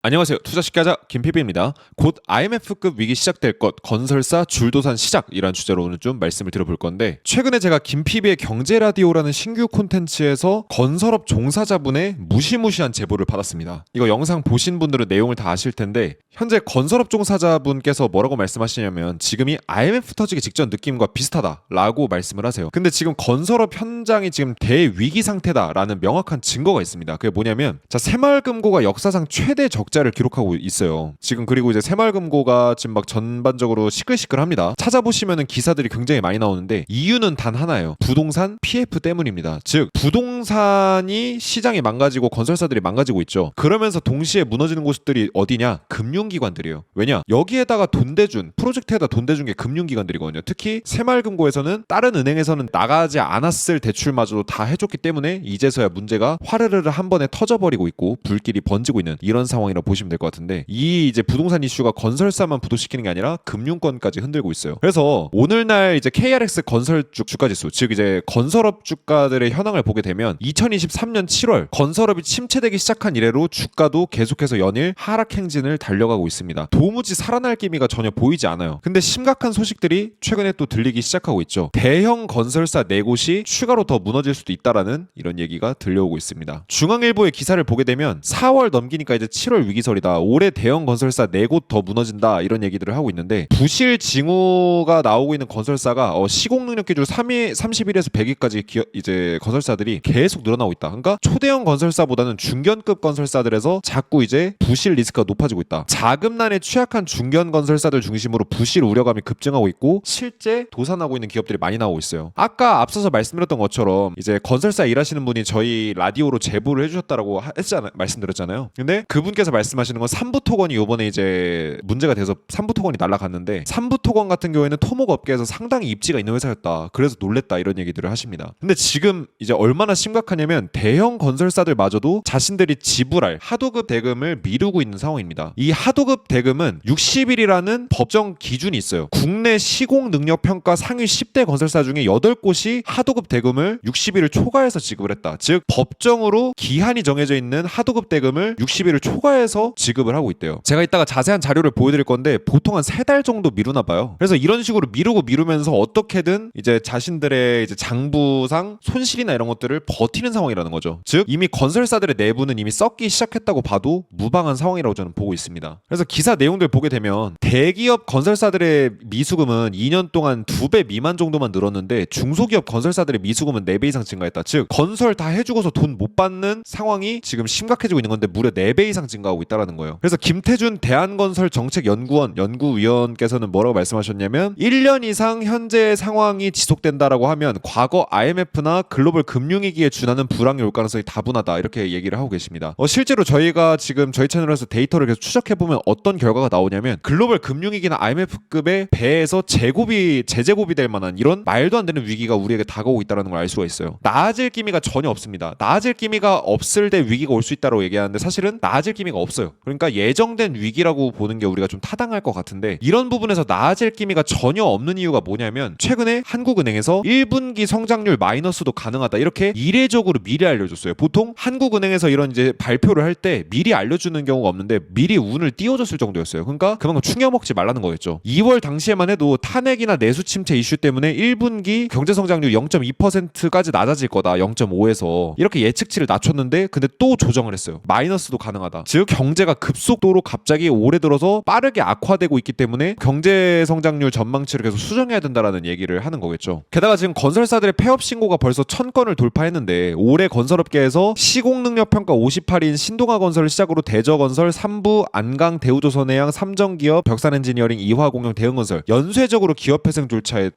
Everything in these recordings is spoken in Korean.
안녕하세요. 투자식가자 김PB입니다. 곧 IMF급 위기 시작될 것, 건설사 줄도산 시작이란 주제로 오늘 좀 말씀을 드려볼 건데, 최근에 제가 김PB의 경제라디오라는 신규 콘텐츠에서 건설업 종사자분의 무시무시한 제보를 받았습니다. 이거 영상 보신 분들은 내용을 다 아실 텐데, 현재 건설업 종사자분께서 뭐라고 말씀하시냐면 지금이 IMF 터지기 직전 느낌과 비슷하다라고 말씀을 하세요. 근데 지금 건설업 현장이 지금 대위기 상태다라는 명확한 증거가 있습니다. 그게 뭐냐면, 자, 새마을금고가 역사상 최대 적자를 기록하고 있어요. 지금 그리고 이제 새마을금고가 지금 막 전반적으로 시끌시끌합니다. 찾아보시면은 기사들이 굉장히 많이 나오는데 이유는 단 하나예요. 부동산 PF 때문입니다. 즉 부동산이 시장이 망가지고 건설사들이 망가지고 있죠. 그러면서 동시에 무너지는 곳들이 어디냐? 금융기관들이에요. 왜냐? 여기에다가 돈 대준, 프로젝트에다 돈 대준 게 금융기관들이거든요. 특히 새마을금고에서는 다른 은행에서는 나가지 않았을 대출마저도 다 해줬기 때문에 이제서야 문제가 화르르르 한 번에 터져버리고 있고 불길이 번지고 있는 이런 상황이라고 보시면 될 것 같은데, 이 이제 부동산 이슈가 건설사만 부도시키는 게 아니라 금융권까지 흔들고 있어요. 그래서 오늘날 이제 KRX 건설주 주가지수, 즉 이제 건설업 주가들의 현황을 보게 되면 2023년 7월 건설업이 침체되기 시작한 이래로 주가도 계속해서 연일 하락 행진을 달려가고 있습니다. 도무지 살아날 기미가 전혀 보이지 않아요. 근데 심각한 소식들이 최근에 또 들리기 시작하고 있죠. 대형 건설사 4곳이 추가로 더 무너질 수도 있다라는 이런 얘기가 들려오고 있습니다. 중앙일보의 기사를 보게 되면 4월 넘기니까 이제 7월 위기설이다. 올해 대형 건설사 4곳 더 무너진다. 이런 얘기들을 하고 있는데, 부실 징후가 나오고 있는 건설사가 시공 능력 기준 31에서 100위까지 이제 건설사들이 계속 늘어나고 있다. 그러니까 초대형 건설사보다는 중견급 건설사들에서 자꾸 이제 부실 리스크가 높아지고 있다. 자금난에 취약한 중견 건설사들 중심으로 부실 우려감이 급증하고 있고 실제 도산하고 있는 기업들이 많이 나오고 있어요. 아까 앞서서 말씀드렸던 것처럼 이제 건설사 일하시는 분이 저희 라디오로 제보를 해주셨다라고 말씀드렸잖아요. 근데 그분께서 말씀하시는 건 삼부토건이 요번에 이제 문제가 돼서 삼부토건이 날아갔는데, 삼부토건 같은 경우에는 토목 업계에서 상당히 입지가 있는 회사였다. 그래서 놀랬다. 이런 얘기들을 하십니다. 근데 지금 이제 얼마나 심각하냐면 대형 건설사들마저도 자신들이 지불할 하도급 대금을 미루고 있는 상황입니다. 이 하도급 대금은 60일이라는 법정 기준이 있어요. 국내 시공 능력 평가 상위 10대 건설사 중에 8곳이 하도급 대금을 60일을 초과해서 지급을 했다. 즉 법정으로 기한이 정해져 있는 하도급 대금을 60일을 초과해서 지급을 하고 있대요. 제가 이따가 자세한 자료를 보여드릴 건데 보통 한 3달 정도 미루나 봐요. 그래서 이런 식으로 미루면서 어떻게든 이제 자신들의 이제 장부상 손실이나 이런 것들을 버티는 상황이라는 거죠. 즉 이미 건설사들의 내부는 이미 썩기 시작했다고 봐도 무방한 상황이라고 저는 보고 있습니다. 그래서 기사 내용들 보게 되면 대기업 건설사들의 미수금은 2년 동안 2배 미만 정도만 늘었는데 중소기업 건설사들의 미수금은 4배 이상 증가했다. 즉 건설 다 해주고서 돈 못 받는 상황이 지금 심각해지고 있는 건데 무려 4배 이상 증가하고 있다는 거예요. 그래서 김태준 대한건설정책연구원께서는 뭐라고 말씀하셨냐면, 1년 이상 현재 상황이 지속된다라고 하면 과거 IMF나 글로벌 금융위기에 준하는 불황이 올 가능성이 다분하다. 이렇게 얘기를 하고 계십니다. 실제로 저희가 지금 저희 채널에서 데이터를 계속 추적해보면 어떤 결과가 나오냐면, 글로벌 금융위기나 IMF급의 배에서 재제곱이 될 만한 이런 말도 안 되는 위기가 우리에게 다가오고 있다는 걸 알 수가 있어요. 나아질 기미가 전혀 없습니다. 나아질 기미가 없을 때 위기가 올 수 있다고 얘기하는데 사실은 나아질 기미가 없어요. 그러니까 예정된 위기라고 보는 게 우리가 좀 타당할 것 같은데, 이런 부분에서 나아질 기미가 전혀 없는 이유가 뭐냐면, 최근에 한국은행에서 1분기 성장률 마이너스도 가능하다. 이렇게 이례적으로 미리 알려줬어요. 보통 한국은행에서 이런 이제 발표를 할 때 미리 알려주는 경우가 없는데 미리 운을 띄워줬을 정도였어요. 그러니까 그만큼 충격먹지 말라는 거겠죠. 2월 당시에만 해도 탄핵이나 내수 침체 이슈 때문에 1분기 경제 성장률 0.2%까지 낮아질 거다. 0.5에서 이렇게 예측치를 낮췄는데 근데 또 조정을 했어요. 마이너스도 가능하다. 즉 경제가 급속도로 갑자기 올해 들어서 빠르게 악화되고 있기 때문에 경제 성장률 전망치를 계속 수정해야 된다라는 얘기를 하는 거겠죠. 게다가 지금 건설사들의 폐업 신고가 벌써 1000건을 돌파했는데, 올해 건설업계에서 시공능력 평가 58인 신동아건설을 시작으로 대저건설, 삼부, 안강, 대우조선해양, 삼정기업, 벽산엔지니어링, 이화공영, 대응건설 연쇄적으로 기업회생 절차에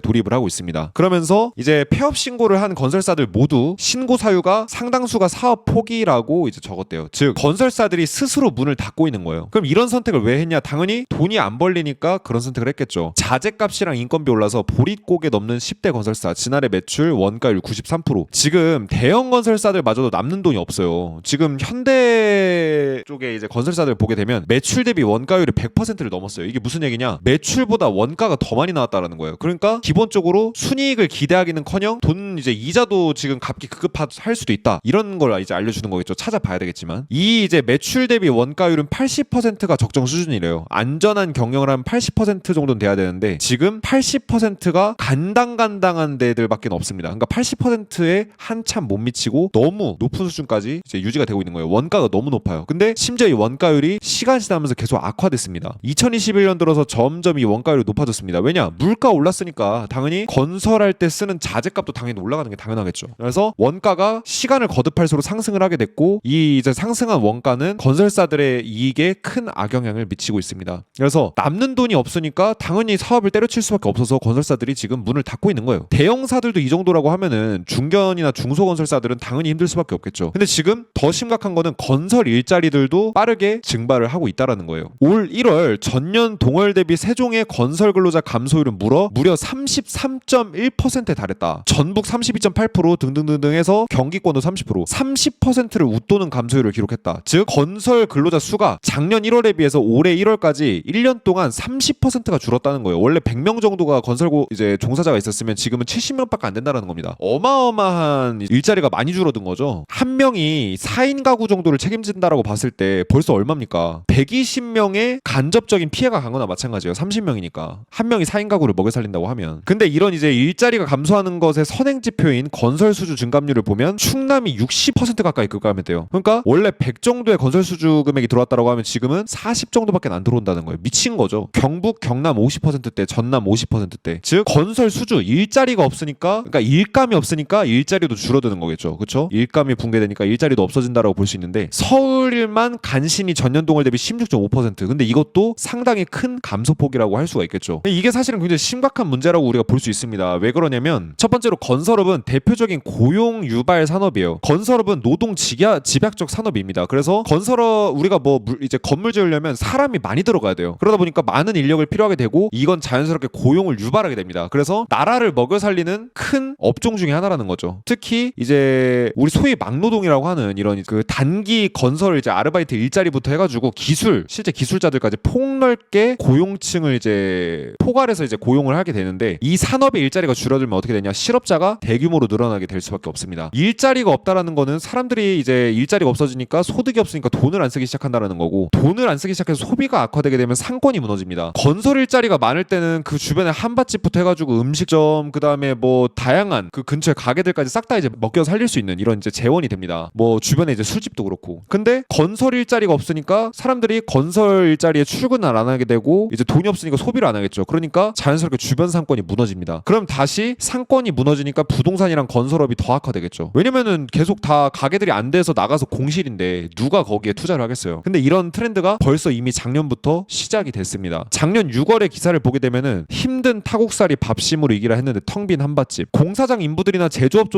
돌입을 하고 있습니다. 그러면서 이제 폐업 신고를 한 건설사들 모두 신고 사유가 상당수가 사업 포기라고 이제 적었대요. 즉 건설사들이 스스로 문을 닫고 있는 거예요. 그럼 이런 선택을 왜 했냐? 당연히 돈이 안 벌리니까 그런 선택을 했겠죠. 자재값이랑 인건비 올라서 보릿고개 넘는 10대 건설사, 지난해 매출 원가율 93%. 지금 대형 건설사들마저도 남는 돈이 없어요. 지금 현대 쪽에 이제 건설사들 보게 되면 매출 대비 원가율이 100%를 넘었어요. 이게 무슨 얘기냐? 매출보다 원가가 더 많이 나왔다라는 거예요. 그러니까 기본적으로 순이익을 기대하기는커녕 돈 이제 이자도 지금 갚기 급급할 수도 있다. 이런 걸 이제 알려주는 거겠죠. 찾아봐야 되겠지만 이 이 이제 매출 대비 원가율은 80%가 적정 수준이래요. 안전한 경영을 하면 80% 정도는 돼야 되는데 지금 80%가 간당간당한 데들밖에 없습니다. 그러니까 80%에 한참 못 미치고 너무 높은 수준까지 이제 유지가 되고 있는 거예요. 원가가 너무 높아요. 근데 심지어 이 원가율이 시간 지나면서 계속 악화됐습니다. 2021년 들어서 점점 이 원가율이 높아졌습니다. 왜냐? 물가 올랐으니까 당연히 건설할 때 쓰는 자재값도 당연히 올라가는 게 당연하겠죠. 그래서 원가가 시간을 거듭할수록 상승을 하게 됐고 이 이제 상승한 원가는 건설사들의 이익에 큰 악영향을 미치고 있습니다. 그래서 남는 돈이 없으니까 당연히 사업을 때려칠 수밖에 없어서 건설사들이 지금 문을 닫고 있는 거예요. 대형사들도 이 정도라고 하면은 중견이나 중소건설사들은 당연히 힘들 수밖에 없겠죠. 근데 지금 더 심각한 거는 건설 일자리들도 빠르게 증발을 하고 있다라는 거예요. 올 1월 전년 동월 대비 세종의 건설 근로자 감소율은 무려 33.1%에 달했다. 전북 32.8% 등등등등 해서 경기권도 30%를 웃도는 감소율을 기록했다. 즉 건설 근로자 수가 작년 1월에 비해서 올해 1월까지 1년 동안 30%가 줄었다는 거예요. 원래 100명 정도가 건설고 이제 종사자가 있었으면 지금은 70명밖에 안 된다는 겁니다. 어마어마한 일자리가 많이 줄어든 거죠. 한 명이 4인 가구 정도를 책임진다라고 봤을 때 벌써 얼마입니까? 120명의 간접적인 피해가 간 거나 마찬가지예요. 30명이니까. 한 명이 4인 가구를 먹여 살린다고 하면. 근데 이런 이제 일자리가 감소하는 것의 선행지표인 건설 수주 증감률을 보면 충남이 60% 가까이 급감했대요. 그러니까 원래 100 정도의 건설 수주 금액이 들어왔다고 하면 지금은 40 정도밖에 안 들어온다는 거예요. 미친 거죠. 경북, 경남 50%대, 전남 50%대. 즉 건설 수주 일자리가 없으니까, 그러니까 일감이 없으니까 일자리도 줄어드는 거겠죠. 그렇죠? 일감이 붕괴되니까 일자리도 없어진다라고 볼 수 있는데 서울만 간신히 전년 동월 대비 16.5%. 근데 이것도 상당히 큰 감소폭이라고 할 수가 있겠죠. 이게 사실은 굉장히 심각한 문제라고 우리가 볼 수 있습니다. 왜 그러냐면 첫 번째로 건설업은 대표적인 고용 유발 산업이에요. 건설업은 노동 집약적 산업입니다. 그래서 건설업 우리가 이제 건물 지으려면 사람이 많이 들어가야 돼요. 그러다 보니까 많은 인력을 필요하게 되고 이건 자연스럽게 고용을 유발하게 됩니다. 그래서 나라를 먹여 살리는 큰 업종 중에 하나라는 거죠. 특히 이제 우리 소위 막노동이라고 하는 이런 그 단기 건설 이제 아르바이트 일자리부터 해가지고 실제 기술자들까지 폭넓게 고용층을 이제 포괄해서 이제 고용을 하게 되는데 이 산업의 일자리가 줄어들면 어떻게 되냐? 실업자가 대규모로 늘어나게 될 수밖에 없습니다. 일자리가 없다라는 거는 사람들이 이제 일자리가 없어지니까 소득이 없으니까 돈을 안 쓰기 시작한다는 거고 돈을 안 쓰기 시작해서 소비가 악화되게 되면 상권이 무너집니다. 건설 일자리가 많을 때는 그 주변에 한밭집부터 해가지고 음식점 그다음에 뭐 다양한 그 근처에 가게들까지 싹 다 이제 먹여 살릴 수 있는 이런 이제 재원이 됩니다. 뭐 주변에 이제 술집도 그렇고. 근데 건설 일자리가 없으니까 사람들이 건설 일자리에 출근을 안 하게 되고 이제 돈이 없으니까 소비를 안 하겠죠. 그러니까 자연스럽게 주변 상권이 무너집니다. 그럼 다시 상권이 무너지니까 부동산이랑 건설업이 더 악화되겠죠. 왜냐면은 계속 다 가게들이 안 돼서 나가서 공실인데 누가 거기에 투자를 하겠어요. 근데 이런 트렌드가 벌써 이미 작년부터 시작이 됐습니다. 작년 6월에 기사를 보게 되면은 힘든 타국살이 밥심으로 이기라 했는데 텅 빈 한밭집. 공사장 인부들이나 제조업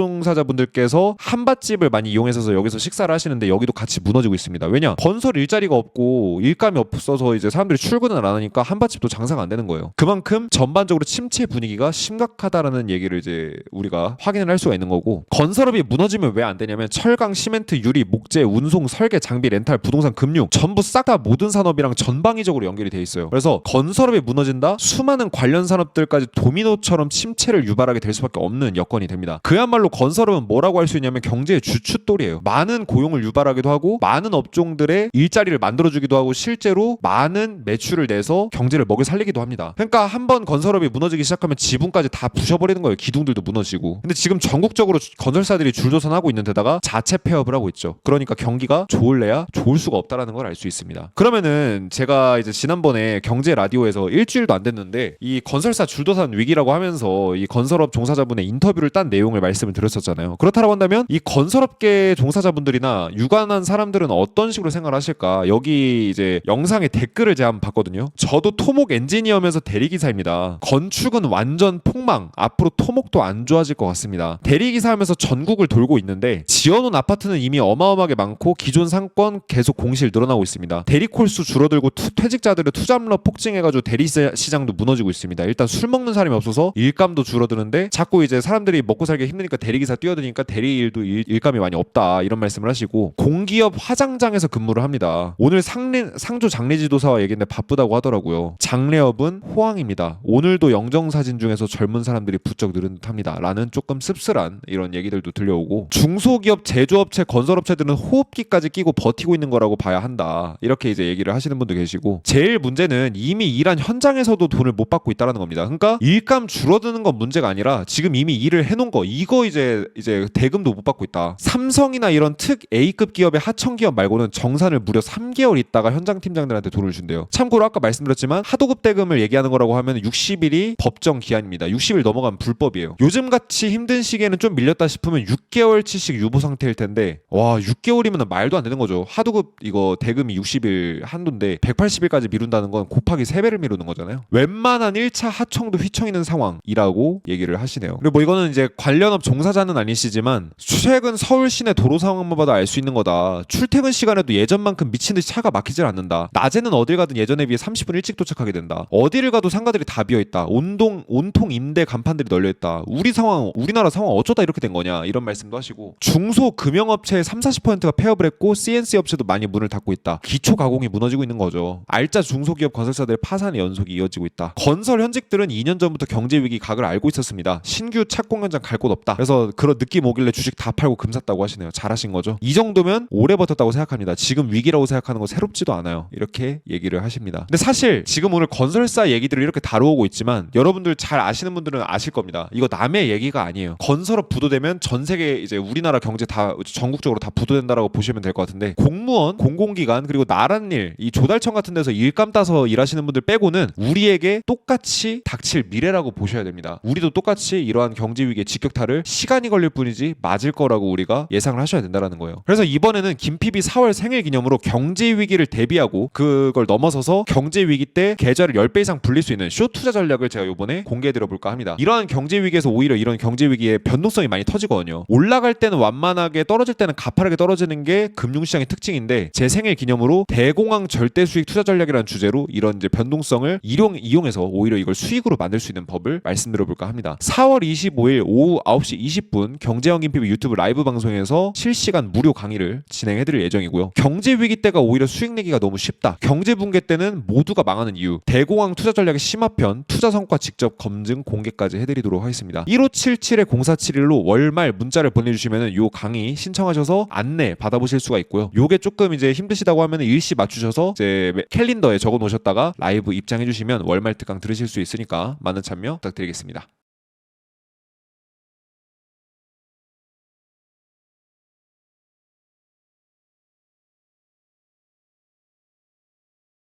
종사자분들께서 한밭집을 많이 이용해서 여기서 식사를 하시는데 여기도 같이 무너지고 있습니다. 왜냐? 건설 일자리가 없고 일감이 없어서 이제 사람들이 출근을 안 하니까 한밭집도 장사가 안 되는 거예요. 그만큼 전반적으로 침체 분위기가 심각하다라는 얘기를 이제 우리가 확인을 할 수가 있는 거고 건설업이 무너지면 왜 안 되냐면 철강, 시멘트, 유리, 목재, 운송, 설계, 장비, 렌탈, 부동산, 금융 전부 싹 다 모든 산업이랑 전방위적으로 연결이 돼 있어요. 그래서 건설업이 무너진다? 수많은 관련 산업들까지 도미노처럼 침체를 유발하게 될 수밖에 없는 여건이 됩니다. 그야말로 건설업은 뭐라고 할 수 있냐면 경제의 주춧돌이에요. 많은 고용을 유발하기도 하고 많은 업종들의 일자리를 만들어주기도 하고 실제로 많은 매출을 내서 경제를 먹여 살리기도 합니다. 그러니까 한번 건설업이 무너지기 시작하면 지붕까지 다 부셔버리는 거예요. 기둥들도 무너지고. 근데 지금 전국적으로 건설사들이 줄도선하고 있는 데다가 자체 폐업을 하고 있죠. 그러니까 경기가 좋을래야 좋을 수가 없다라는 걸 알 수 있습니다. 그러면은 제가 이제 지난번에 경제 라디오에서 일주일도 안 됐는데 이 건설사 줄도산 위기라고 하면서 이 건설업 종사자분의 인터뷰를 딴 내용을 말씀을 드렸었잖아요. 그렇다고 한다면 이 건설업계 종사자분들이나 유관한 사람들은 어떤 식으로 생각하실까? 여기 이제 영상에 댓글을 제가 한번 봤거든요. 저도 토목 엔지니어면서 대리기사입니다. 건축은 완전 폭망. 앞으로 토목도 안 좋아질 것 같습니다. 대리기사 하면서 전국을 돌고 있는데 지어놓은 아파트는 이미 어마어마하게 많고 기존 상권 계속 공실 늘어나고 있습니다. 대리 콜수 줄어들고 퇴직자들의 투잡러 폭증해가지고 대리 시장도 무너지고 있습니다. 일단 술 먹는 사람이 없어서 일감도 줄어드는데 자꾸 이제 사람들이 먹고 살기 힘드니까 대리기사 뛰어드니까 대리 일도 일감이 많이 없다 이런 말씀을 하시고 공기업 화장장에서 근무를 합니다. 오늘 상조 장례지도사와 얘기했는데 바쁘다고 하더라고요. 장례업은 호황입니다. 오늘도 영정사진 중에서 젊은 사람들이 부쩍 늘은 듯합니다. 라는 조금 씁쓸한 이런 얘기들도 들려오고 중소기업 제조업체 건설업체들은 호흡기까지 끼고 버티고 있는 거라고 봐야 한다. 이렇게 이제 얘기를 하시는 분도 계시고, 제일 문제는 이미 일한 현장에서도 돈을 못 받고 있다라는 겁니다. 그러니까 일감 줄어드는 건 문제가 아니라 지금 이미 일을 해놓은 거, 이거 이제 대금도 못 받고 있다. 삼성이나 이런 특 A급 기업의 하청 기업 말고는 정산을 무려 3개월 있다가 현장 팀장들한테 돈을 준대요. 참고로 아까 말씀드렸지만 하도급 대금을 얘기하는 거라고 하면 60일이 법정 기한입니다. 60일 넘어가면 불법이에요. 요즘같이 힘든 시기에는 좀 밀렸다 싶으면 6개월치씩 유보 상태일 텐데, 와 6개월이면 말도 안 되는 거죠. 하도급 이거 대금이 60일 한도인데 180일까지 미룬다는 건 곱하기 3배를 미루는 거잖아요. 웬만한 1차 하청도 휘청이는 상황이라고 얘기를 하시네요. 그리고 뭐 이거는 이제 관련업 종사자는 아니시지만 최근 서울 시내 도로 상황만 봐도 알 수 있는 거다. 출퇴근 시간에도 예전만큼 미친듯이 차가 막히질 않는다. 낮에는 어딜 가든 예전에 비해 30분 일찍 도착하게 된다. 어디를 가도 상가들이 다 비어있다. 온통 임대 간판들이 널려있다. 우리나라 상황 어쩌다 이렇게 된 거냐, 이런 말씀도 하시고, 중소금융업체의 30-40%가 폐업을 했고 CNC 업체도 많이 문을 닫고 있다. 기초 가공이 무너지고 있는 거죠. 알짜 중소기업 건설사들의 파산의 연속이 이어지고 있다. 건설 현직들은 2년 전부터 경제 위기 각을 알고 있었습니다. 신규 착공 현장 갈 곳 없다. 그래서 그런 느낌 오길래 주식 다 팔고 금 샀다고 하시네요. 잘하신 거죠. 이 정도면 오래 버텼다고 생각합니다. 지금 위기라고 생각하는 거 새롭지도 않아요. 이렇게 얘기를 하십니다. 근데 사실 지금 오늘 건설사 얘기들을 이렇게 다루고 있지만 여러분들 잘 아시는 분들은 아실 겁니다. 이거 남의 얘기가 아니에요. 건설업 부도되면 전 세계 이제 우리나라 경제 다 전국적으로 다 부도된다라고 보시면 될 것 같은데, 공무원, 공공기관, 그리고 나란 일, 이 조달청 같은 데서 일감 따서 일하시는 분들 빼고는 우리에게 똑같이 닥칠 미래라고 보셔야 됩니다. 우리도 똑같이 이러한 경제 위기의 직격탄을 시간이 걸릴 뿐이지 맞을 거라고 우리가 예상을 하셔야 된다는 거예요. 그래서 이번에는 김PB 4월 생일 기념으로 경제 위기를 대비하고 그걸 넘어서서 경제 위기 때 계좌를 10배 이상 불릴 수 있는 쇼 투자 전략을 제가 이번에 공개해드려 볼까 합니다. 이러한 경제 위기에서 오히려 이런 경제 위기의 변동성이 많이 터지거든요. 올라갈 때는 완만하게, 떨어질 때는 가파르게 떨어지는 게 금융시장의 특징인데, 제 생일 기념으로 대공황 절대 수익 투자 전략이라는 주제로 이런 이제 변동성을 이용해서 오히려 이걸 수익으로 만들 수 있는 법을 말씀드려 볼까 합니다. 4월 25일 오후 9시 20분 경제형 김PB 유튜브 라이브 방송에서 실시간 무료 강의를 진행해드릴 예정이고요. 경제 위기 때가 오히려 수익 내기가 너무 쉽다. 경제 붕괴 때는 모두가 망하는 이유, 대공황 투자 전략의 심화편, 투자 성과 직접 검증 공개까지 해드리도록 하겠습니다. 1577-0471로 월말 문자를 보내주시면 이 강의 신청하셔서 안내 받아보실 수가 있고요. 요게 조금 이제 힘드시다고 하면 일시 맞추셔서 이제 캘린더에 적어 놓으셨다가 라이브 입장해 주시면 월말 특강 들으실 수 있으니까 많은 참여 부탁드리겠습니다.